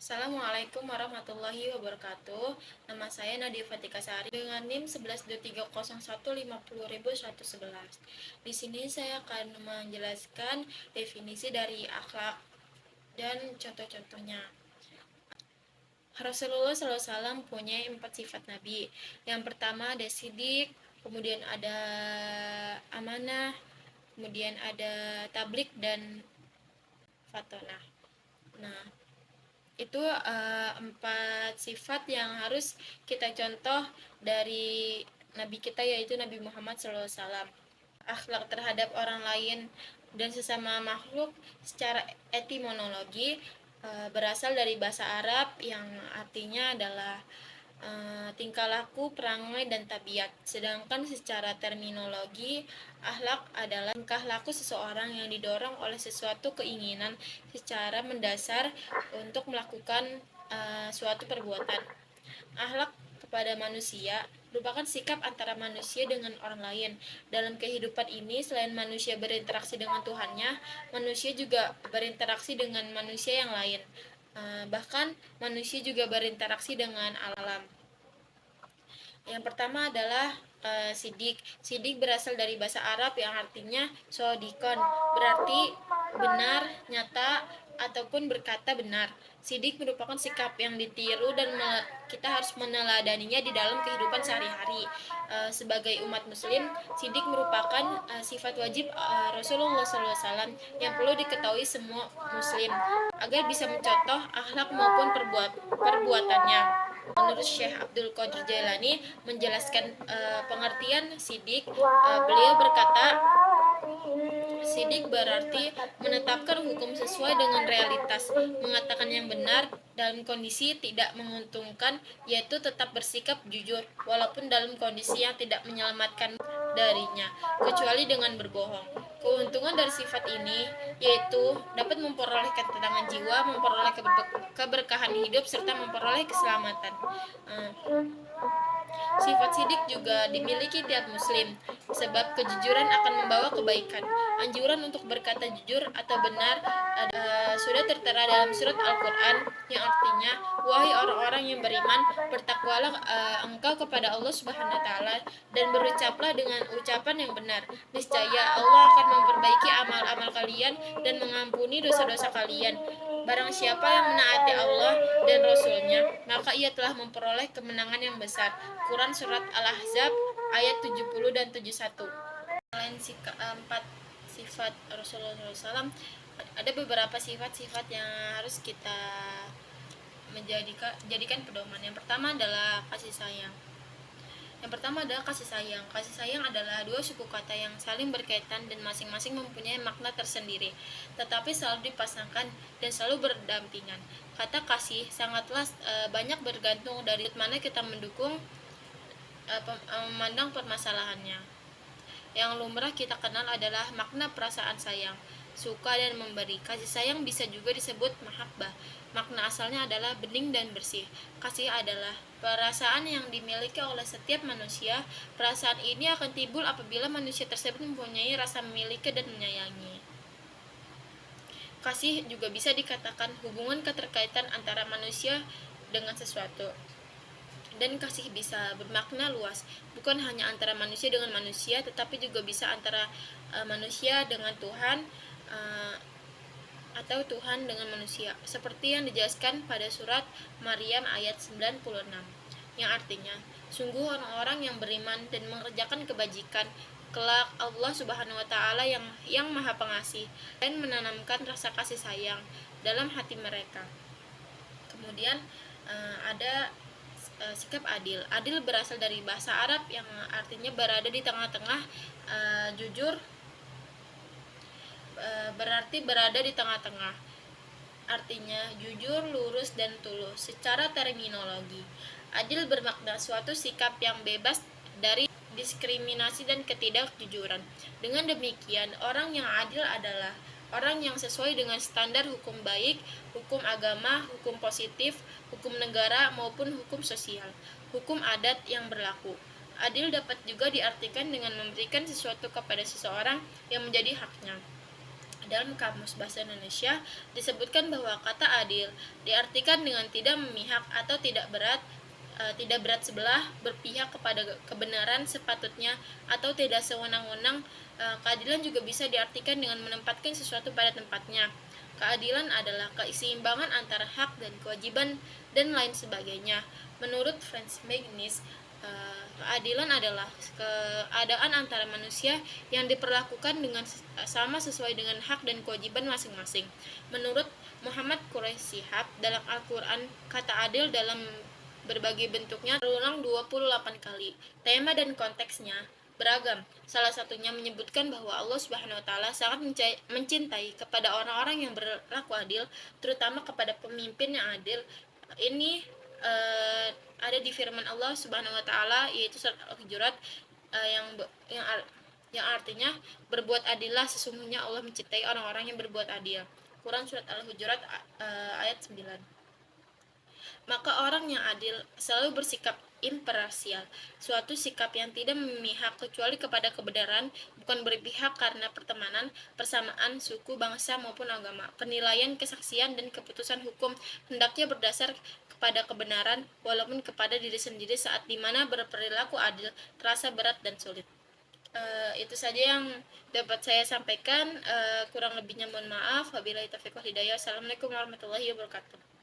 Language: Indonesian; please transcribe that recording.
Assalamualaikum warahmatullahi wabarakatuh. Nama saya Nadia Fatika Sari dengan NIM 11230150.111. Di sini saya akan menjelaskan definisi dari akhlak dan contoh-contohnya. Rasulullah SAW punya 4 sifat Nabi. Yang pertama ada sidik, kemudian ada amanah, kemudian ada tablik dan fatonah. Nah, itu 4 sifat yang harus kita contoh dari Nabi kita, yaitu Nabi Muhammad SAW. Akhlak terhadap orang lain dan sesama makhluk secara etimologi berasal dari bahasa Arab yang artinya adalah tingkah laku, perangai, dan tabiat. Sedangkan secara terminologi, akhlak adalah tingkah laku seseorang yang didorong oleh sesuatu keinginan secara mendasar untuk melakukan suatu perbuatan. Akhlak kepada manusia merupakan sikap antara manusia dengan orang lain. Dalam kehidupan ini, selain manusia berinteraksi dengan Tuhannya, manusia juga berinteraksi dengan manusia yang lain. Bahkan manusia juga berinteraksi dengan alam. Yang pertama adalah sidik. Sidik berasal dari bahasa Arab yang artinya sodikon, berarti benar, nyata, ataupun berkata benar. Sidik merupakan sikap yang ditiru dan kita harus meneladaninya di dalam kehidupan sehari-hari. Sebagai umat muslim, sidik merupakan sifat wajib Rasulullah SAW yang perlu diketahui semua muslim agar bisa mencontoh akhlak maupun perbuatannya. Menurut Syekh Abdul Qadir Jailani menjelaskan pengertian sidik, beliau berkata, sidik berarti menetapkan hukum sesuai dengan realitas, mengatakan yang benar dalam kondisi tidak menguntungkan, yaitu tetap bersikap jujur walaupun dalam kondisi yang tidak menyelamatkan darinya, kecuali dengan berbohong. Keuntungan dari sifat ini yaitu dapat memperoleh ketenangan jiwa, memperoleh keberkahan hidup, serta memperoleh keselamatan. Sifat sidik juga dimiliki tiap muslim, sebab kejujuran akan membawa kebaikan. Anjuran untuk berkata jujur atau benar sudah tertera dalam surat Al-Quran yang artinya, wahai orang-orang yang beriman, bertakwalah engkau kepada Allah Subhanahu wa Ta'ala dan berucaplah dengan ucapan yang benar. Niscaya Allah akan memperbaiki amal-amal kalian dan mengampuni dosa-dosa kalian. Barang siapa yang menaati Allah dan Rasul-Nya, maka ia telah memperoleh kemenangan yang besar. Quran Surat Al-Ahzab ayat 70 dan 71. Selain 4 sifat Rasulullah SAW, ada beberapa sifat-sifat yang harus kita jadikan pedoman. Yang pertama adalah kasih sayang. Kasih sayang adalah dua suku kata yang saling berkaitan dan masing-masing mempunyai makna tersendiri, tetapi selalu dipasangkan dan selalu berdampingan. Kata kasih sangatlah banyak bergantung dari mana kita memandang permasalahannya. Yang lumrah kita kenal adalah makna perasaan sayang, suka dan memberi. Kasih sayang bisa juga disebut mahabbah. Makna asalnya adalah bening dan bersih. Kasih adalah perasaan yang dimiliki oleh setiap manusia. Perasaan ini akan timbul apabila manusia tersebut mempunyai rasa memiliki dan menyayangi. Kasih juga bisa dikatakan hubungan keterkaitan antara manusia dengan sesuatu. Dan kasih bisa bermakna luas, bukan hanya antara manusia dengan manusia, tetapi juga bisa antara manusia dengan Tuhan, atau Tuhan dengan manusia, seperti yang dijelaskan pada surat Maryam ayat 96, yang artinya, sungguh orang-orang yang beriman dan mengerjakan kebajikan, kelak Allah Subhanahu wa Ta'ala yang Maha Pengasih dan menanamkan rasa kasih sayang dalam hati mereka. Kemudian ada sikap adil. Adil berasal dari bahasa Arab yang artinya berada di tengah-tengah. Jujur berarti berada di tengah-tengah, artinya jujur, lurus, dan tulus. Secara terminologi, adil bermakna suatu sikap yang bebas dari diskriminasi dan ketidakjujuran. Dengan demikian, orang yang adil adalah orang yang sesuai dengan standar hukum baik, hukum agama, hukum positif, hukum negara, maupun hukum sosial, hukum adat yang berlaku. Adil dapat juga diartikan dengan memberikan sesuatu kepada seseorang yang menjadi haknya. Dalam Kamus Bahasa Indonesia disebutkan bahwa kata adil diartikan dengan tidak memihak atau tidak berat sebelah, berpihak kepada kebenaran sepatutnya atau tidak sewenang-wenang. Keadilan juga bisa diartikan dengan menempatkan sesuatu pada tempatnya. Keadilan adalah keseimbangan antara hak dan kewajiban dan lain sebagainya. Menurut Franz Magnus, keadilan adalah keadaan antara manusia yang diperlakukan dengan sama sesuai dengan hak dan kewajiban masing-masing. Menurut Muhammad Quraisy Shihab, dalam Al-Quran, kata adil dalam berbagai bentuknya terulang 28 kali. Tema dan konteksnya beragam. Salah satunya menyebutkan bahwa Allah Subhanahu wa taala sangat mencintai kepada orang-orang yang berlaku adil, terutama kepada pemimpin yang adil. Ini ada di firman Allah Subhanahu wa taala, yaitu surat Al-Hujurat, yang yang yang artinya berbuat adillah, sesungguhnya Allah mencintai orang-orang yang berbuat adil. Quran surat Al-Hujurat ayat 9. Maka orang yang adil selalu bersikap imparsial, suatu sikap yang tidak memihak kecuali kepada kebenaran, bukan berpihak karena pertemanan, persamaan, suku, bangsa maupun agama. Penilaian, kesaksian, dan keputusan hukum hendaknya berdasar kepada kebenaran, walaupun kepada diri sendiri saat dimana berperilaku adil terasa berat dan sulit. Itu saja yang dapat saya sampaikan. Kurang lebihnya mohon maaf. Wabillahi taufiq wal hidayah. Assalamualaikum warahmatullahi wabarakatuh.